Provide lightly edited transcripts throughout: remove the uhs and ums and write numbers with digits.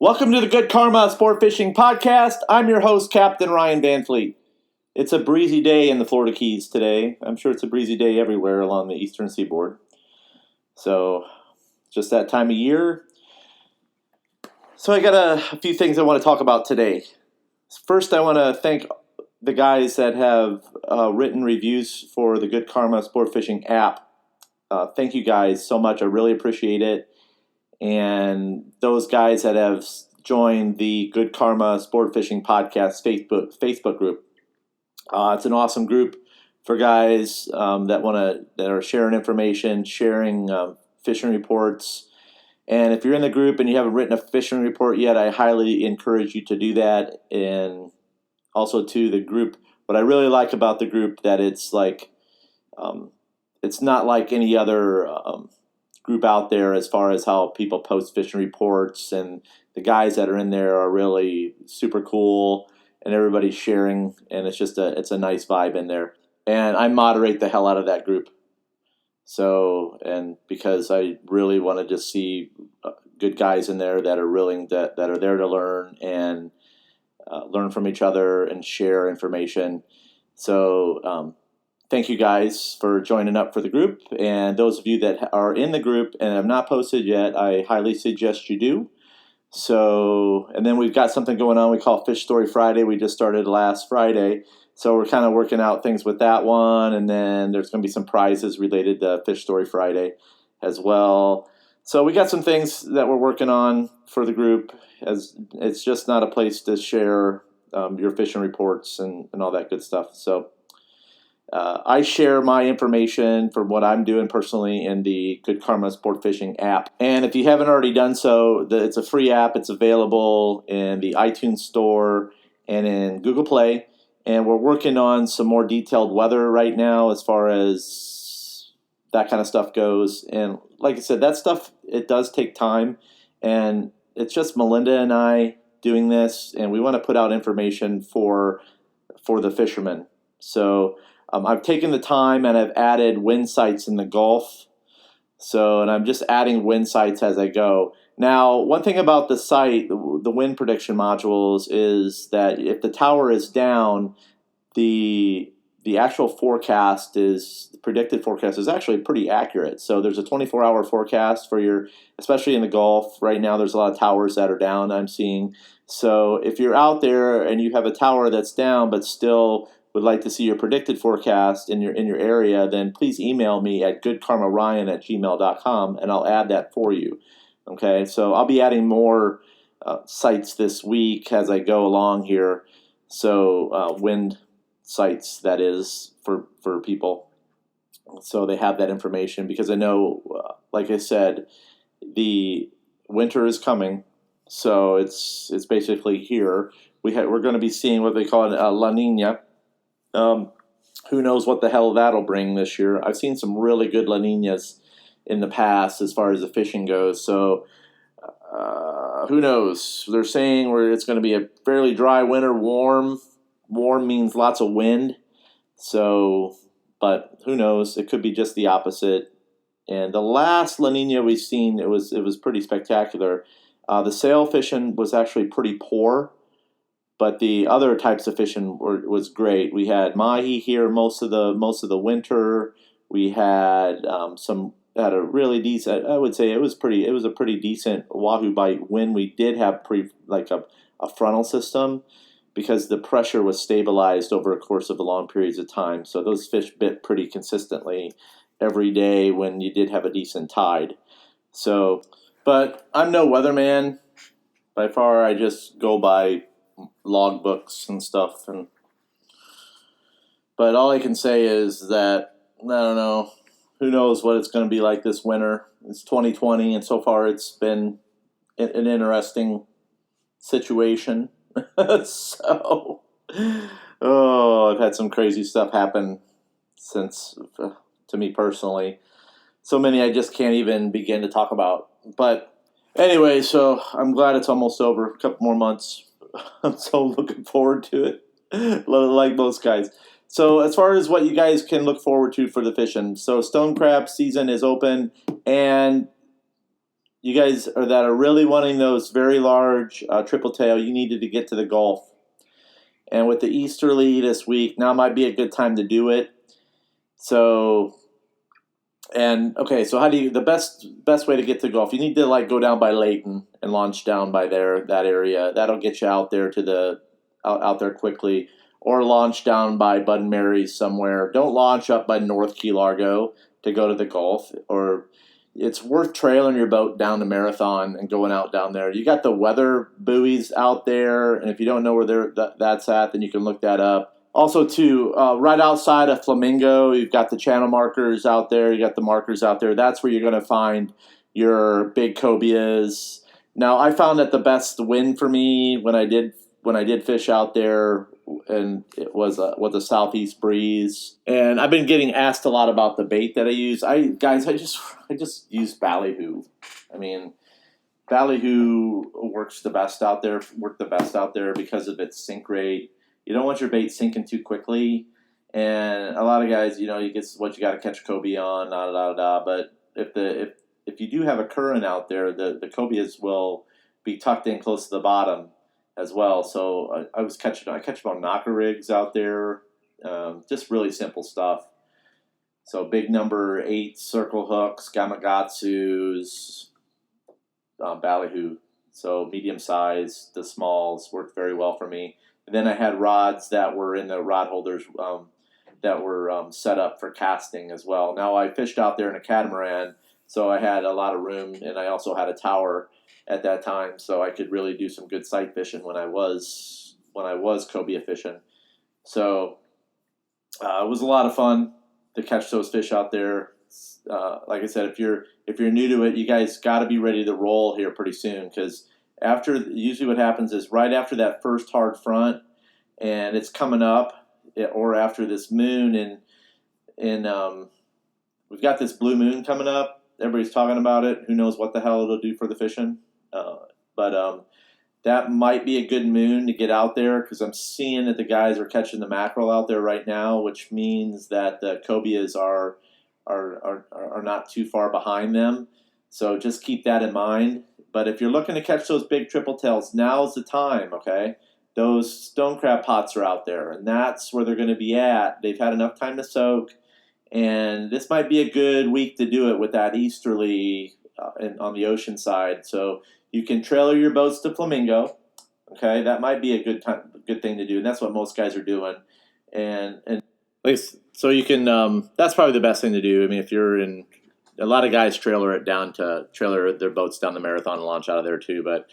Welcome to the Good Karma Sport Fishing Podcast. I'm your host, Captain Ryan Van Fleet. It's a breezy day in the Florida Keys today. I'm sure it's a breezy day everywhere along the eastern seaboard. So, just that time of year. So I got a few things I want to talk about today. First, I want to thank the guys that have written reviews for the Good Karma Sport Fishing app. Thank you guys so much. I really appreciate it. And those guys that have joined the Good Karma Sport Fishing Podcast Facebook group. It's an awesome group for guys that are sharing information, sharing fishing reports. And if you're in the group and you haven't written a fishing report yet, I highly encourage you to do that. And also to the group, what I really like about the group that it's like, it's not like any other group out there as far as how people post fishing reports, and the guys that are in there are really super cool, and everybody's sharing, and it's a nice vibe in there. And I moderate the hell out of that group. So, and because I really want to just see good guys in there that are willing that are there to learn and learn from each other and share information. So, thank you guys for joining up for the group. And those of you that are in the group and have not posted yet, I highly suggest you do. So, and then we've got something going on we call Fish Story Friday. We just started last Friday. So we're kind of working out things with that one. And then there's going to be some prizes related to Fish Story Friday as well. So we got some things that we're working on for the group, as it's just not a place to share your fishing reports and all that good stuff. So I share my information for what I'm doing personally in the Good Karma Sport Fishing app. And if you haven't already done so, it's a free app. It's available in the iTunes Store and in Google Play. And we're working on some more detailed weather right now as far as that kind of stuff goes. And like I said, that stuff, it does take time. And it's just Melinda and I doing this. And we want to put out information for the fishermen. So I've taken the time and I've added wind sights in the Gulf. So, and I'm just adding wind sights as I go. Now, one thing about the site, the wind prediction modules, is that if the tower is down, the actual forecast the predicted forecast is actually pretty accurate. So there's a 24-hour forecast for especially in the Gulf. Right now, there's a lot of towers that are down, I'm seeing. So if you're out there and you have a tower that's down but still would like to see your predicted forecast in your area, then please email me at goodkarmaryan@gmail.com and I'll add that for you. Okay, so I'll be adding more sites this week as I go along here. So wind sites, that is, for people. So they have that information because I know, like I said, the winter is coming. So it's basically here. We're going to be seeing what they call a La Nina. Who knows what the hell that'll bring this year. I've seen some really good La Ninas in the past as far as the fishing goes. So who knows? They're saying it's going to be a fairly dry winter, warm. Warm means lots of wind. So, but who knows? It could be just the opposite. And the last La Nina we've seen, it was pretty spectacular. The sail fishing was actually pretty poor. But the other types of fishing was great. We had mahi here most of the winter. We had had a really decent. I would say it was a pretty decent wahoo bite when we did have a frontal system, because the pressure was stabilized over a course of long periods of time. So those fish bit pretty consistently every day when you did have a decent tide. So, but I'm no weatherman. By far, I just go by log books and stuff, but all I can say is that I don't know, who knows what it's going to be like this winter. It's 2020, and so far it's been an interesting situation. So I've had some crazy stuff happen since to me personally, so many I just can't even begin to talk about. But anyway, so I'm glad it's almost over. A couple more months. I'm so looking forward to it, like most guys. So as far as what you guys can look forward to for the fishing, so stone crab season is open, and you guys are that are really wanting those very large triple tail, you needed to get to the Gulf. And with the easterly this week, now might be a good time to do it. So, and okay, so how do you the best way to get to the Gulf? You need to like go down by Layton and launch down by there, that area. That'll get you out there to the out there quickly, or launch down by Bud and Mary's somewhere. Don't launch up by North Key Largo to go to the Gulf, or it's worth trailing your boat down to Marathon and going out down there. You got the weather buoys out there, and if you don't know where that's at, then you can look that up. Also, too, right outside of Flamingo, you've got the channel markers out there. You got the markers out there. That's where you're going to find your big cobias. Now, I found that the best win for me when I did fish out there, and it was a southeast breeze. And I've been getting asked a lot about the bait that I use. I just use ballyhoo. I mean, ballyhoo works the best out there. Worked the best out there because of its sink rate. You don't want your bait sinking too quickly. And a lot of guys, you get what you got to catch cobia on, But if you do have a current out there, the cobias will be tucked in close to the bottom as well. So I catch them on knocker rigs out there, just really simple stuff. So big number 8 circle hooks, Gamakatsus, ballyhoo. So medium size, the smalls worked very well for me. And then I had rods that were in the rod holders that were set up for casting as well. Now I fished out there in a catamaran, so I had a lot of room, and I also had a tower at that time, so I could really do some good sight fishing when I was cobia fishing. So it was a lot of fun to catch those fish out there. Like I said, if you're new to it, you guys got to be ready to roll here pretty soon, because usually what happens is right after that first hard front, and it's coming up, or after this moon, and we've got this blue moon coming up. Everybody's talking about it. Who knows what the hell it'll do for the fishing? But that might be a good moon to get out there, because I'm seeing that the guys are catching the mackerel out there right now, which means that the cobias are not too far behind them. So just keep that in mind. But if you're looking to catch those big triple tails, now's the time, okay? Those stone crab pots are out there, and that's where they're going to be at. They've had enough time to soak, and this might be a good week to do it with that easterly on the ocean side. So you can trailer your boats to Flamingo, okay? That might be a good thing to do, and that's what most guys are doing. And at least, so you can, that's probably the best thing to do. I mean, if you're in, a lot of guys trailer their boats down the Marathon and launch out of there too. But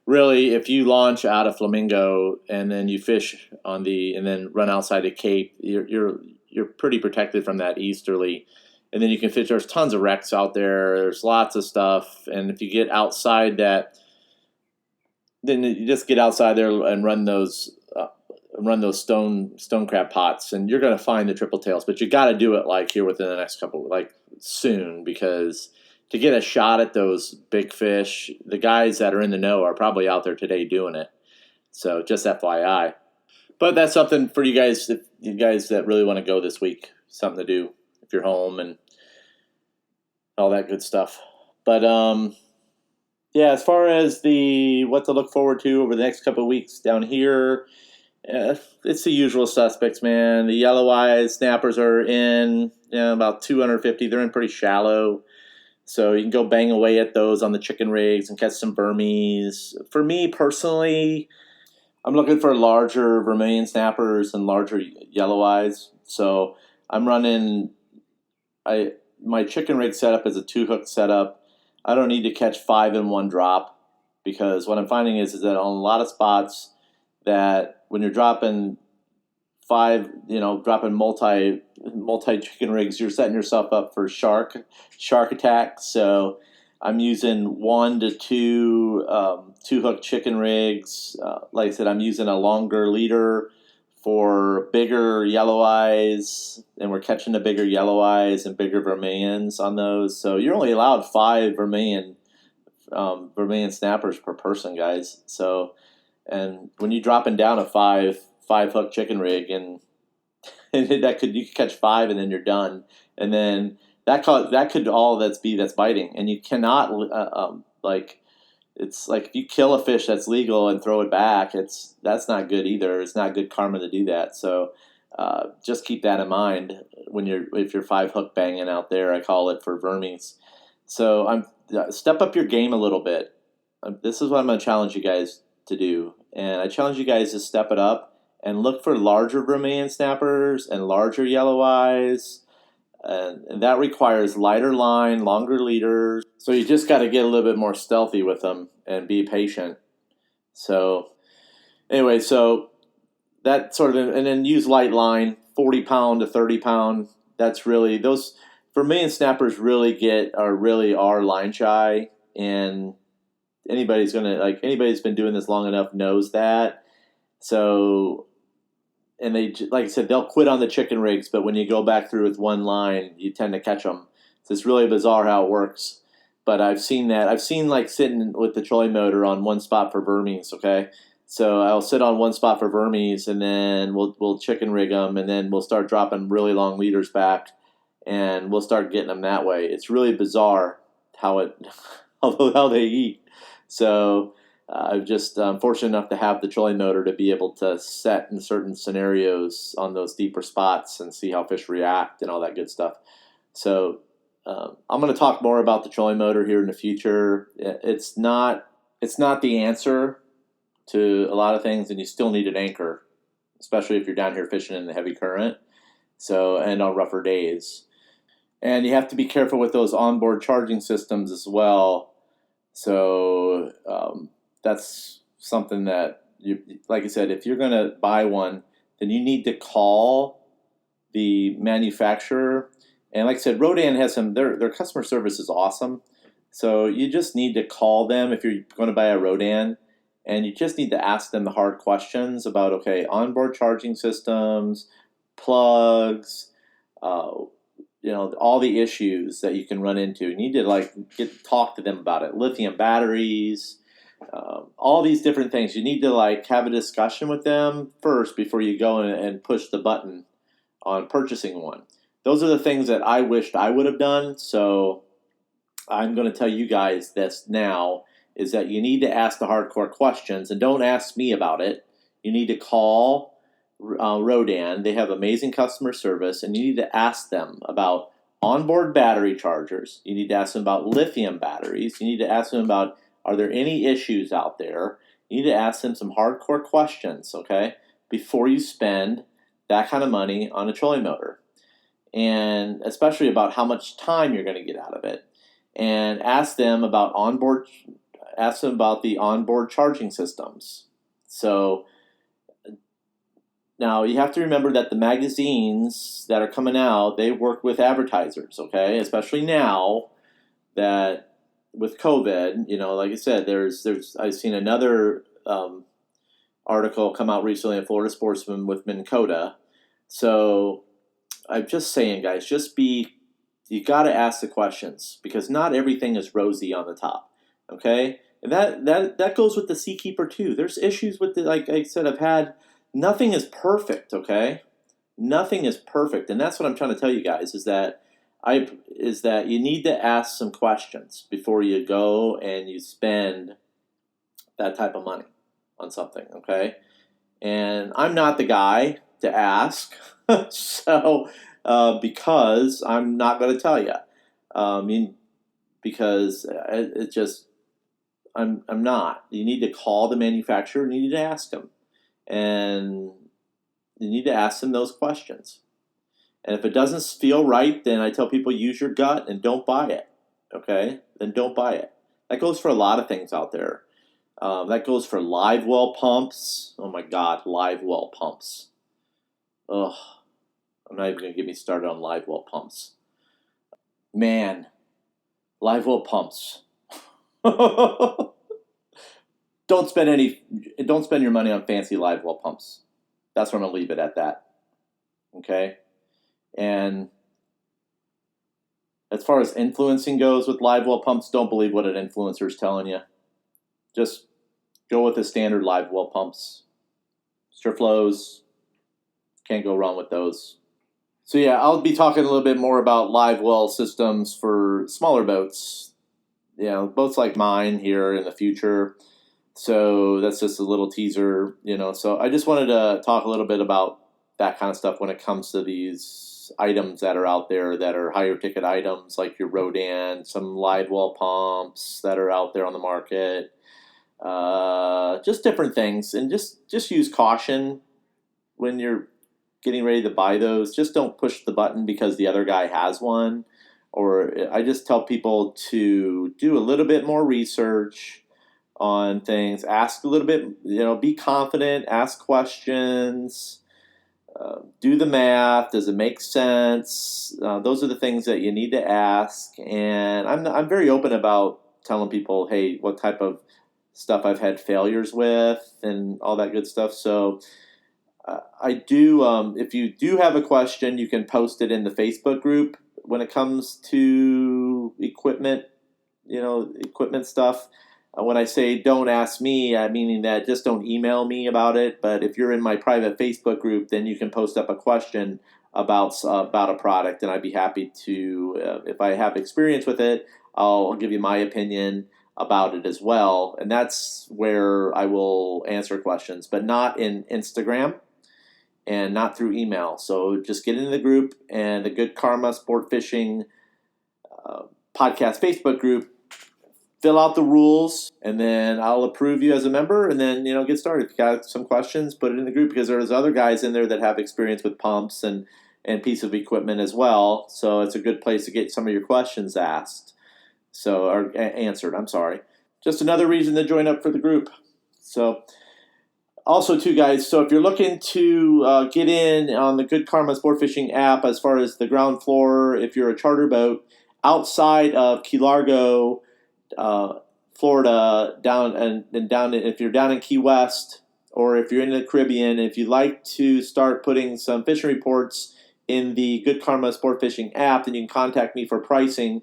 really, if you launch out of Flamingo and then you fish and then run outside the Cape, you're pretty protected from that easterly. And then you can fish. There's tons of wrecks out there. There's lots of stuff. And if you get outside that, then you just get outside there and run those stone crab pots, and you're going to find the triple tails. But you got to do it like here within the next couple, like soon, because to get a shot at those big fish, the guys that are in the know are probably out there today doing it. So just FYI. But that's something for you guys that really want to go this week. Something to do if you're home and all that good stuff. But yeah, as far as what to look forward to over the next couple of weeks down here, it's the usual suspects, man. The yelloweye snappers are in about 250. They're in pretty shallow. So you can go bang away at those on the chicken rigs and catch some Burmese. For me personally, I'm looking for larger vermilion snappers and larger yelloweyes. So I'm running my chicken rig setup is a 2-hook setup. I don't need to catch 5 in one drop, because what I'm finding is that on a lot of spots that when you're dropping 5, dropping multi chicken rigs, you're setting yourself up for shark attack. So I'm using 1 to 2 2-hook chicken rigs. Like I said, I'm using a longer leader for bigger yelloweyes, and we're catching the bigger yelloweyes and bigger vermilions on those. So you're only allowed 5 vermilion snappers per person, guys. So, and when you're dropping down a 5-hook chicken rig, and you could catch 5 and then you're done, and then that could all that's biting, and you cannot Like, it's like if you kill a fish that's legal and throw it back, that's not good either. It's not good karma to do that. So just keep that in mind if you're 5-hook banging out there. I call it for vermies. So step up your game a little bit. This is what I'm going to challenge you guys to do, and I challenge you guys to step it up and look for larger vermilion snappers and larger yelloweyes. And that requires lighter line, longer leaders. So you just got to get a little bit more stealthy with them and be patient. So anyway, so that sort of, and then use light line, 40 pound to 30 pound. That's really, those vermilion snappers really are line shy. And anybody's been doing this long enough knows that. So, and they, like I said, they'll quit on the chicken rigs, but when you go back through with one line, you tend to catch them. So it's really bizarre how it works. But I've seen that. I've seen like sitting with the trolling motor on one spot for vermies, okay? So I'll sit on one spot for vermies, and then we'll chicken rig them, and then we'll start dropping really long leaders back, and we'll start getting them that way. It's really bizarre how they eat. So I'm just fortunate enough to have the trolling motor to be able to set in certain scenarios on those deeper spots and see how fish react and all that good stuff. So I'm going to talk more about the trolling motor here in the future. It's not the answer to a lot of things, and you still need an anchor, especially if you're down here fishing in the heavy current, and on rougher days. And you have to be careful with those onboard charging systems as well. So that's something that, like I said, if you're going to buy one, then you need to call the manufacturer. And like I said, Rodan has their customer service is awesome. So you just need to call them if you're going to buy a Rodan, and you just need to ask them the hard questions about, okay, onboard charging systems, plugs, all the issues that you can run into. You need to talk to them about it. Lithium batteries, all these different things. You need to have a discussion with them first before you go and push the button on purchasing one. Those are the things that I wished I would have done. So I'm going to tell you guys this now, is that you need to ask the hardcore questions, and don't ask me about it. You need to call Rodan. They have amazing customer service, and you need to ask them about onboard battery chargers. You need to ask them about lithium batteries. You need to ask them about, are there any issues out there? You need to ask them some hardcore questions, okay, before you spend that kind of money on a trolling motor. And especially about how much time you're going to get out of it. And ask them about the onboard charging systems. So now you have to remember that the magazines that are coming out, they work with advertisers, okay? Especially now that with COVID, like I said, I've seen another article come out recently in Florida Sportsman with Minn Kota. So I'm just saying, guys, you got to ask the questions, because not everything is rosy on the top, okay? And that goes with the Seakeeper too. There's issues with like I said, nothing is perfect, okay? Nothing is perfect, and that's what I'm trying to tell you guys, is that you need to ask some questions before you go and you spend that type of money on something, okay? And I'm not the guy to ask, so because I'm not going to tell you, because it just I'm not. You need to call the manufacturer and you need to ask them, and you need to ask them those questions. And if it doesn't feel right, then I tell people, use your gut and don't buy it. Okay? Then don't buy it. That goes for a lot of things out there. That goes for live well pumps. Oh my God, live well pumps. Ugh. I'm not even going to get me started on live well pumps. Man, live well pumps. Don't spend your money on fancy live well pumps. That's where I'm going to leave it at that. Okay? And as far as influencing goes with live well pumps, don't believe what an influencer is telling you. Just go with the standard live well pumps. Surflows, can't go wrong with those. So yeah, I'll be talking a little bit more about live well systems for smaller boats boats like mine here in the future. So that's just a little teaser, So I just wanted to talk a little bit about that kind of stuff when it comes to these items that are out there that are higher ticket items, like your Rodan, some live well pumps that are out there on the market, just different things, and just use caution when you're getting ready to buy those. Just don't push the button because the other guy has one. Or I just tell people to do a little bit more research on things, ask a little bit, be confident, ask questions, do the math. Does it make sense? Those are the things that you need to ask. And I'm very open about telling people, hey, what type of stuff I've had failures with and all that good stuff. So I do, if you do have a question, you can post it in the Facebook group when it comes to equipment, equipment stuff. When I say don't ask me, I'm meaning that just don't email me about it. But if you're in my private Facebook group, then you can post up a question about a product, and I'd be happy to, if I have experience with it, I'll give you my opinion about it as well. And that's where I will answer questions, but not in Instagram and not through email. So just get into the group and the Good Karma Sport Fishing Podcast Facebook group. Fill out the rules, and then I'll approve you as a member, and then, get started. If you got some questions, put it in the group, because there's other guys in there that have experience with pumps and piece of equipment as well. So it's a good place to get some of your questions asked. Or answered, I'm sorry. Just another reason to join up for the group. So also too, guys, so if you're looking to get in on the Good Karma Sport Fishing app as far as the ground floor, if you're a charter boat outside of Key Largo, Florida, if you're down in Key West, or if you're in the Caribbean, if you'd like to start putting some fishing reports in the Good Karma Sport Fishing app, then you can contact me for pricing.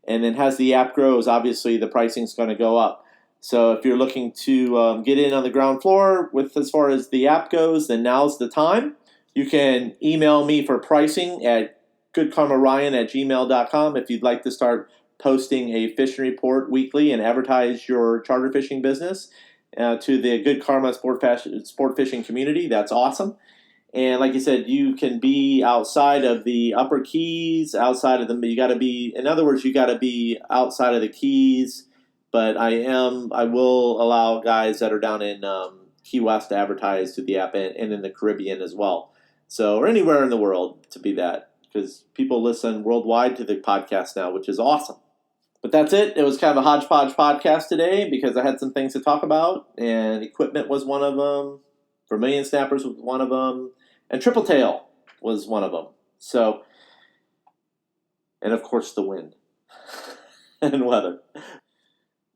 And then as the app grows, obviously the pricing's going to go up. So if you're looking to get in on the ground floor with as far as the app goes, then now's the time. You can email me for pricing at goodkarmaryan@gmail.com if you'd like to start posting a fishing report weekly and advertise your charter fishing business to the Good Karma sport fishing community. That's awesome. And like you said, you can be outside of the upper Keys, outside of them. You got to be, in other words, you got to be outside of the Keys. But I will allow guys that are down in Key West to advertise to the app, and in the Caribbean as well. So, or anywhere in the world to be that, because people listen worldwide to the podcast now, which is awesome. But that's it. It was kind of a hodgepodge podcast today because I had some things to talk about, and equipment was one of them. Vermilion snappers was one of them, and tripletail was one of them. So, and of course the wind and weather.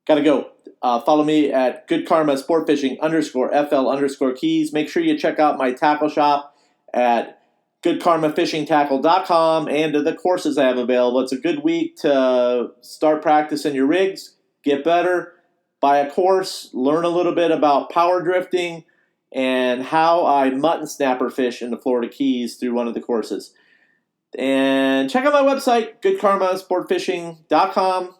Gotta go. Follow me at Good Karma Sport Fishing _FL_Keys. Make sure you check out my tackle shop at goodkarmafishingtackle.com and the courses I have available. It's a good week to start practicing your rigs, get better, buy a course, learn a little bit about power drifting, and how I mutton snapper fish in the Florida Keys through one of the courses. And check out my website, goodkarmasportfishing.com.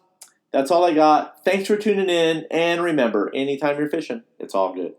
That's all I got. Thanks for tuning in, and remember, anytime you're fishing, it's all good.